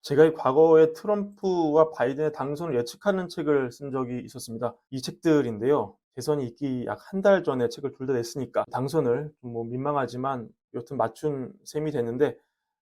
제가 이 과거에 트럼프와 바이든의 당선을 예측하는 책을 쓴 적이 있었습니다. 이 책들인데요. 대선이 있기 약 한 달 전에 책을 둘 다 냈으니까 당선을 좀 민망하지만 여튼 맞춘 셈이 됐는데,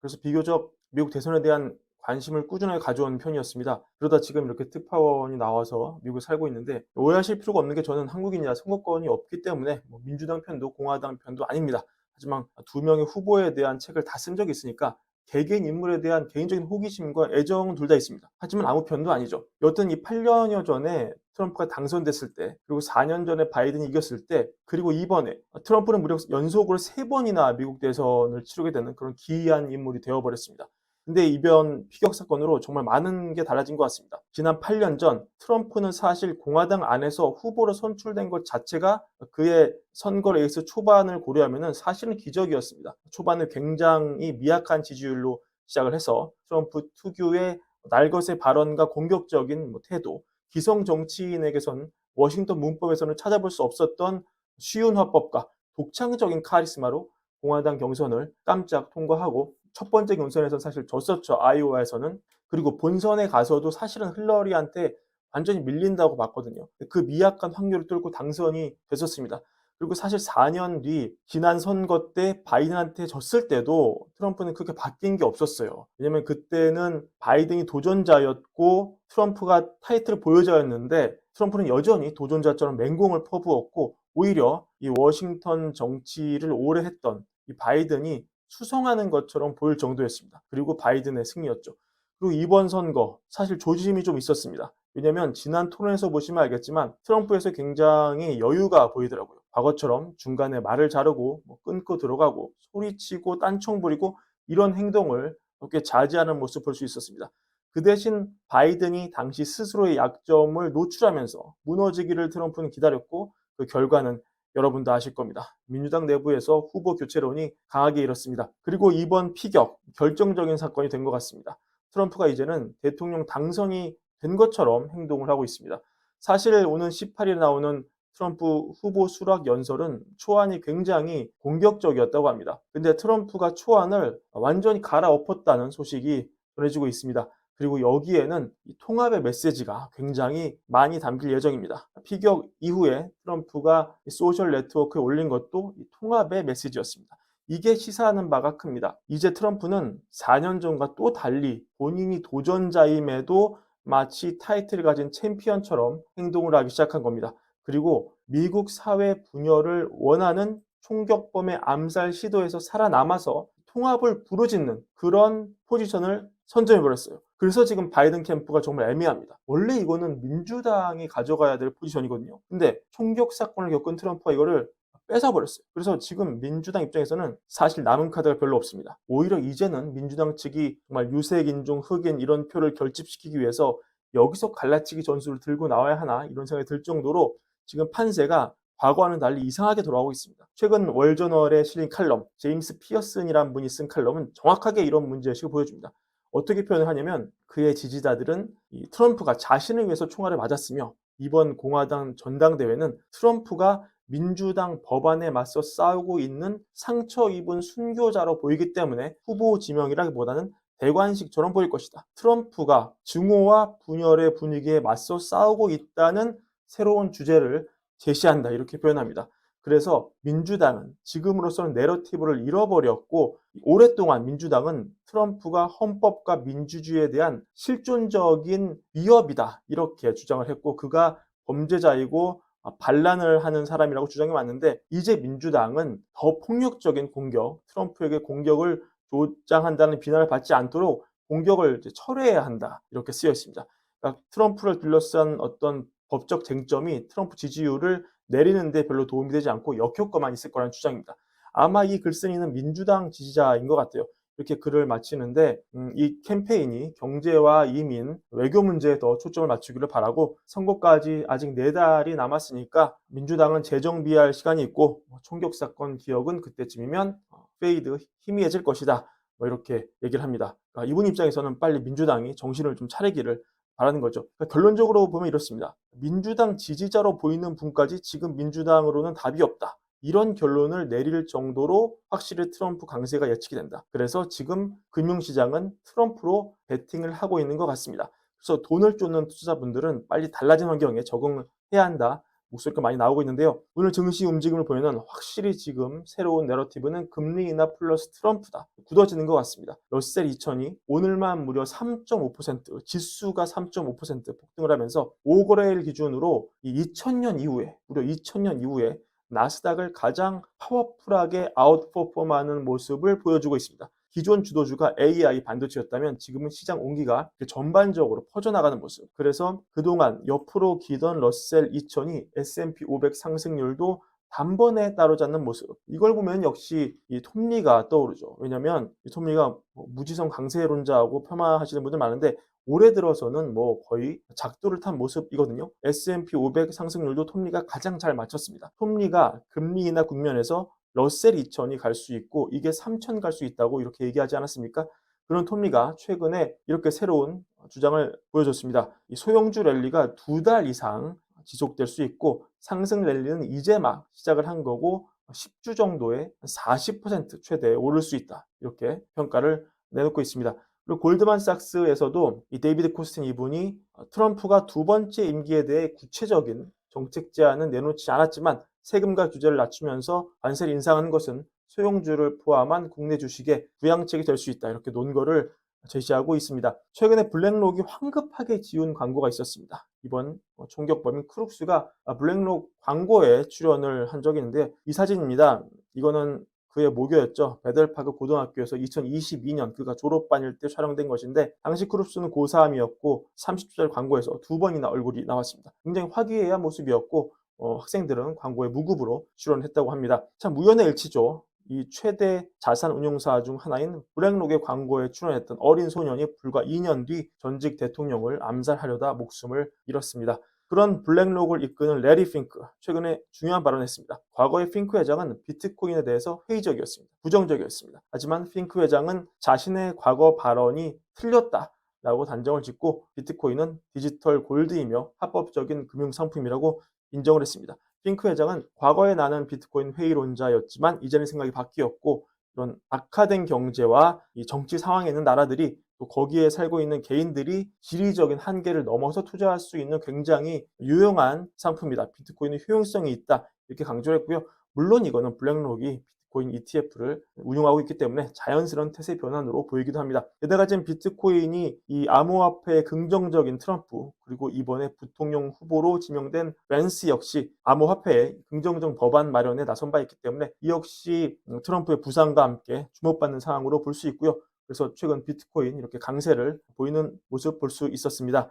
그래서 비교적 미국 대선에 대한 관심을 꾸준하게 가져온 편이었습니다. 그러다 지금 이렇게 특파원이 나와서 미국에 살고 있는데, 오해하실 필요가 없는 게 저는 한국인이라 선거권이 없기 때문에 민주당 편도 공화당 편도 아닙니다. 하지만 두 명의 후보에 대한 책을 다 쓴 적이 있으니까 개개인 인물에 대한 개인적인 호기심과 애정은 둘 다 있습니다. 하지만 아무 편도 아니죠. 여튼 이 8년여 전에 트럼프가 당선됐을 때, 그리고 4년 전에 바이든이 이겼을 때, 그리고 이번에 트럼프는 무려 연속으로 3번이나 미국 대선을 치르게 되는 그런 기이한 인물이 되어버렸습니다. 근데 이번 피격 사건으로 정말 많은 게 달라진 것 같습니다. 지난 8년 전 트럼프는 사실 공화당 안에서 후보로 선출된 것 자체가 그의 선거 레이스 초반을 고려하면 사실은 기적이었습니다. 초반에 굉장히 미약한 지지율로 시작을 해서 트럼프 특유의 날것의 발언과 공격적인 태도, 기성 정치인에게선 워싱턴 문법에서는 찾아볼 수 없었던 쉬운 화법과 독창적인 카리스마로 공화당 경선을 깜짝 통과하고, 첫 번째 경선에서 사실 졌었죠. 아이오와에서는. 그리고 본선에 가서도 사실은 힐러리한테 완전히 밀린다고 봤거든요. 그 미약한 확률을 뚫고 당선이 됐었습니다. 그리고 사실 4년 뒤 지난 선거 때 바이든한테 졌을 때도 트럼프는 그렇게 바뀐 게 없었어요. 왜냐면 그때는 바이든이 도전자였고 트럼프가 타이틀 보유자였는데, 트럼프는 여전히 도전자처럼 맹공을 퍼부었고, 오히려 이 워싱턴 정치를 오래 했던 이 바이든이 수성하는 것처럼 보일 정도였습니다. 그리고 바이든의 승리였죠. 그리고 이번 선거 사실 조짐이 좀 있었습니다. 왜냐면 지난 토론에서 보시면 알겠지만 트럼프에서 굉장히 여유가 보이더라고요. 과거처럼 중간에 말을 자르고 끊고 들어가고 소리치고 딴청 부리고 이런 행동을 그렇게 자제하는 모습을 볼 수 있었습니다. 그 대신 바이든이 당시 스스로의 약점을 노출하면서 무너지기를 트럼프는 기다렸고, 그 결과는 여러분도 아실 겁니다. 민주당 내부에서 후보 교체론이 강하게 일었습니다. 그리고 이번 피격, 결정적인 사건이 된 것 같습니다. 트럼프가 이제는 대통령 당선이 된 것처럼 행동을 하고 있습니다. 사실 오는 18일에 나오는 트럼프 후보 수락 연설은 초안이 굉장히 공격적이었다고 합니다. 근데 트럼프가 초안을 완전히 갈아엎었다는 소식이 전해지고 있습니다. 그리고 여기에는 이 통합의 메시지가 굉장히 많이 담길 예정입니다. 피격 이후에 트럼프가 소셜 네트워크에 올린 것도 이 통합의 메시지였습니다. 이게 시사하는 바가 큽니다. 이제 트럼프는 4년 전과 또 달리 본인이 도전자임에도 마치 타이틀을 가진 챔피언처럼 행동을 하기 시작한 겁니다. 그리고 미국 사회 분열을 원하는 총격범의 암살 시도에서 살아남아서 통합을 부르짖는 그런 포지션을 선점해버렸어요. 그래서 지금 바이든 캠프가 정말 애매합니다. 원래 이거는 민주당이 가져가야 될 포지션이거든요. 근데 총격 사건을 겪은 트럼프가 이거를 뺏어버렸어요. 그래서 지금 민주당 입장에서는 사실 남은 카드가 별로 없습니다. 오히려 이제는 민주당 측이 정말 유색 인종, 흑인 이런 표를 결집시키기 위해서 여기서 갈라치기 전술을 들고 나와야 하나 이런 생각이 들 정도로 지금 판세가 과거와는 달리 이상하게 돌아가고 있습니다. 최근 월저널에 실린 칼럼, 제임스 피어슨이라는 분이 쓴 칼럼은 정확하게 이런 문제의식을 보여줍니다. 어떻게 표현을 하냐면, 그의 지지자들은 이 트럼프가 자신을 위해서 총알을 맞았으며, 이번 공화당 전당대회는 트럼프가 민주당 법안에 맞서 싸우고 있는 상처 입은 순교자로 보이기 때문에 후보 지명이라기보다는 대관식처럼 보일 것이다. 트럼프가 증오와 분열의 분위기에 맞서 싸우고 있다는 새로운 주제를 제시한다. 이렇게 표현합니다. 그래서 민주당은 지금으로서는 내러티브를 잃어버렸고, 오랫동안 민주당은 트럼프가 헌법과 민주주의에 대한 실존적인 위협이다 이렇게 주장을 했고, 그가 범죄자이고 반란을 하는 사람이라고 주장해 왔는데, 이제 민주당은 더 폭력적인 공격, 트럼프에게 공격을 조장한다는 비난을 받지 않도록 공격을 철회해야 한다 이렇게 쓰여 있습니다. 그러니까 트럼프를 둘러싼 어떤 법적 쟁점이 트럼프 지지율을 내리는 데 별로 도움이 되지 않고 역효과만 있을 거라는 주장입니다. 아마 이 글쓴이는 민주당 지지자인 것 같아요. 이렇게 글을 마치는데, 이 캠페인이 경제와 이민, 외교 문제에 더 초점을 맞추기를 바라고, 선거까지 아직 4달이 남았으니까 민주당은 재정 비할 시간이 있고, 총격 사건 기억은 그때쯤이면 페이드, 희미해질 것이다. 이렇게 얘기를 합니다. 그러니까 이분 입장에서는 빨리 민주당이 정신을 좀 차리기를 바라는 거죠. 그러니까 결론적으로 보면 이렇습니다. 민주당 지지자로 보이는 분까지 지금 민주당으로는 답이 없다. 이런 결론을 내릴 정도로 확실히 트럼프 강세가 예측이 된다. 그래서 지금 금융시장은 트럼프로 베팅을 하고 있는 것 같습니다. 그래서 돈을 쫓는 투자자분들은 빨리 달라진 환경에 적응을 해야 한다. 목소리가 많이 나오고 있는데요. 오늘 증시 움직임을 보면은 확실히 지금 새로운 내러티브는 금리 인하 플러스 트럼프다. 굳어지는 것 같습니다. 러셀 2000이 오늘만 무려 3.5%, 지수가 3.5% 폭등을 하면서 5거래일 기준으로 이 2000년 이후에, 무려 2000년 이후에 나스닥을 가장 파워풀하게 아웃퍼폼하는 모습을 보여주고 있습니다. 기존 주도주가 AI 반도체였다면 지금은 시장 온기가 전반적으로 퍼져나가는 모습. 그래서 그동안 옆으로 기던 러셀 2000이 S&P 500 상승률도 단번에 따라잡는 모습. 이걸 보면 역시 이 톱니가 떠오르죠. 왜냐하면 이 톱니가 무지성 강세론자하고 폄하하시는 분들 많은데 올해 들어서는 거의 작두를 탄 모습이거든요. S&P 500 상승률도 톱니가 가장 잘 맞췄습니다. 톱니가 금리 인하 국면에서 러셀 2000이 갈 수 있고 이게 3000 갈 수 있다고 이렇게 얘기하지 않았습니까? 그런 톱니가 최근에 이렇게 새로운 주장을 보여줬습니다. 이 소형주 랠리가 2달 이상 지속될 수 있고 상승 랠리는 이제 막 시작을 한 거고 10주 정도에 40% 최대 오를 수 있다. 이렇게 평가를 내놓고 있습니다. 그리고 골드만삭스에서도 이 데이비드 코스틴 이분이 트럼프가 두 번째 임기에 대해 구체적인 정책 제안은 내놓지 않았지만 세금과 규제를 낮추면서 관세를 인상하는 것은 소형주를 포함한 국내 주식의 부양책이 될 수 있다. 이렇게 논거를 제시하고 있습니다. 최근에 블랙록이 황급하게 지운 광고가 있었습니다. 이번 총격범인 크룩스가 블랙록 광고에 출연을 한 적이 있는데 이 사진입니다. 이거는 그의 모교였죠. 베델파크 고등학교에서 2022년 그가 졸업반일 때 촬영된 것인데 당시 크룩스는 고3이었고 30초짜리 광고에서 2번이나 얼굴이 나왔습니다. 굉장히 화기애애한 모습이었고 학생들은 광고에 무급으로 출연했다고 합니다. 참 우연의 일치죠. 이 최대 자산 운용사 중 하나인 블랙록의 광고에 출연했던 어린 소년이 불과 2년 뒤 전직 대통령을 암살하려다 목숨을 잃었습니다. 그런 블랙록을 이끄는 레리 핑크, 최근에 중요한 발언을 했습니다. 과거의 핑크 회장은 비트코인에 대해서 회의적이었습니다. 부정적이었습니다. 하지만 핑크 회장은 자신의 과거 발언이 틀렸다라고 단정을 짓고 비트코인은 디지털 골드이며 합법적인 금융상품이라고 인정을 했습니다. 핑크 회장은 과거에 나는 비트코인 회의론자였지만 이제는 생각이 바뀌었고 이런 악화된 경제와 이 정치 상황에 있는 나라들이 또 거기에 살고 있는 개인들이 지리적인 한계를 넘어서 투자할 수 있는 굉장히 유용한 상품이다. 비트코인의 효용성이 있다. 이렇게 강조를 했고요. 물론 이거는 블랙록이 비트코인 ETF를 운용하고 있기 때문에 자연스러운 태세 변환으로 보이기도 합니다. 게다가 지금 비트코인이 이 암호화폐의 긍정적인 트럼프 그리고 이번에 부통령 후보로 지명된 벤스 역시 암호화폐의 긍정적 법안 마련에 나선 바 있기 때문에 이 역시 트럼프의 부상과 함께 주목받는 상황으로 볼 수 있고요. 그래서 최근 비트코인 이렇게 강세를 보이는 모습 볼 수 있었습니다.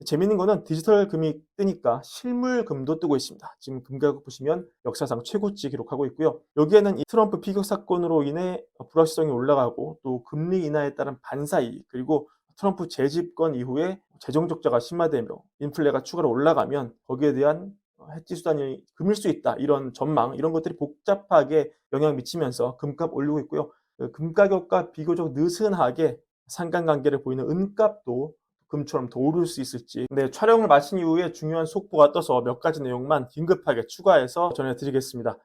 재미있는 거는 디지털 금이 뜨니까 실물금도 뜨고 있습니다. 지금 금 가격 보시면 역사상 최고치 기록하고 있고요. 여기에는 이 트럼프 피격 사건으로 인해 불확실성이 올라가고 또 금리 인하에 따른 반사이익 그리고 트럼프 재집권 이후에 재정 적자가 심화되며 인플레가 추가로 올라가면 거기에 대한 해지 수단이 금일 수 있다. 이런 전망 이런 것들이 복잡하게 영향 미치면서 금값 올리고 있고요. 금 가격과 비교적 느슨하게 상관관계를 보이는 은값도 금처럼 더 오를 수 있을지. 네, 촬영을 마친 이후에 중요한 속보가 떠서 몇 가지 내용만 긴급하게 추가해서 전해드리겠습니다.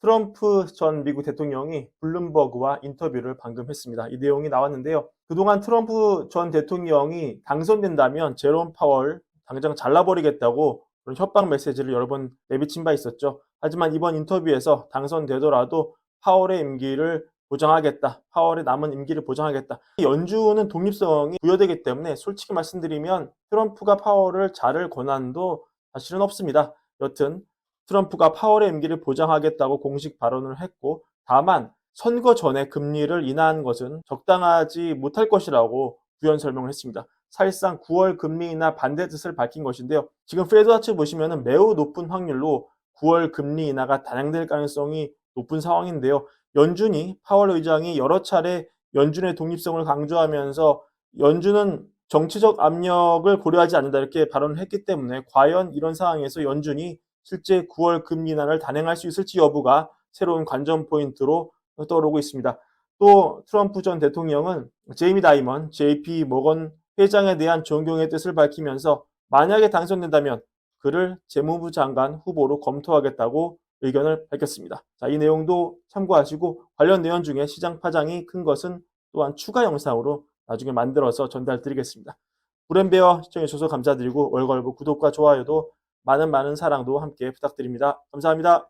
트럼프 전 미국 대통령이 블룸버그와 인터뷰를 방금 했습니다. 이 내용이 나왔는데요. 그동안 트럼프 전 대통령이 당선된다면 제롬 파월 당장 잘라버리겠다고 그런 협박 메시지를 여러 번 내비친 바 있었죠. 하지만 이번 인터뷰에서 당선되더라도 파월의 임기를 보장하겠다. 파월의 남은 임기를 보장하겠다. 연준은 독립성이 부여되기 때문에 솔직히 말씀드리면 트럼프가 파월을 자를 권한도 사실은 없습니다. 여튼 트럼프가 파월의 임기를 보장하겠다고 공식 발언을 했고 다만 선거 전에 금리를 인하한 것은 적당하지 못할 것이라고 부연 설명을 했습니다. 사실상 9월 금리 인하 반대 뜻을 밝힌 것인데요. 지금 페드와치 보시면 매우 높은 확률로 9월 금리 인하가 단행될 가능성이 높은 상황인데요. 연준이 파월 의장이 여러 차례 연준의 독립성을 강조하면서 연준은 정치적 압력을 고려하지 않는다 이렇게 발언을 했기 때문에 과연 이런 상황에서 연준이 실제 9월 금리 인하를 단행할 수 있을지 여부가 새로운 관전 포인트로 떠오르고 있습니다. 또 트럼프 전 대통령은 제이미 다이먼 JP 모건 회장에 대한 존경의 뜻을 밝히면서 만약에 당선된다면 그를 재무부 장관 후보로 검토하겠다고 의견을 밝혔습니다. 자, 이 내용도 참고하시고 관련 내용 중에 시장 파장이 큰 것은 또한 추가 영상으로 나중에 만들어서 전달드리겠습니다. 브랜베어 시청해주셔서 감사드리고 월걸부 구독과 좋아요도 많은 사랑도 함께 부탁드립니다. 감사합니다.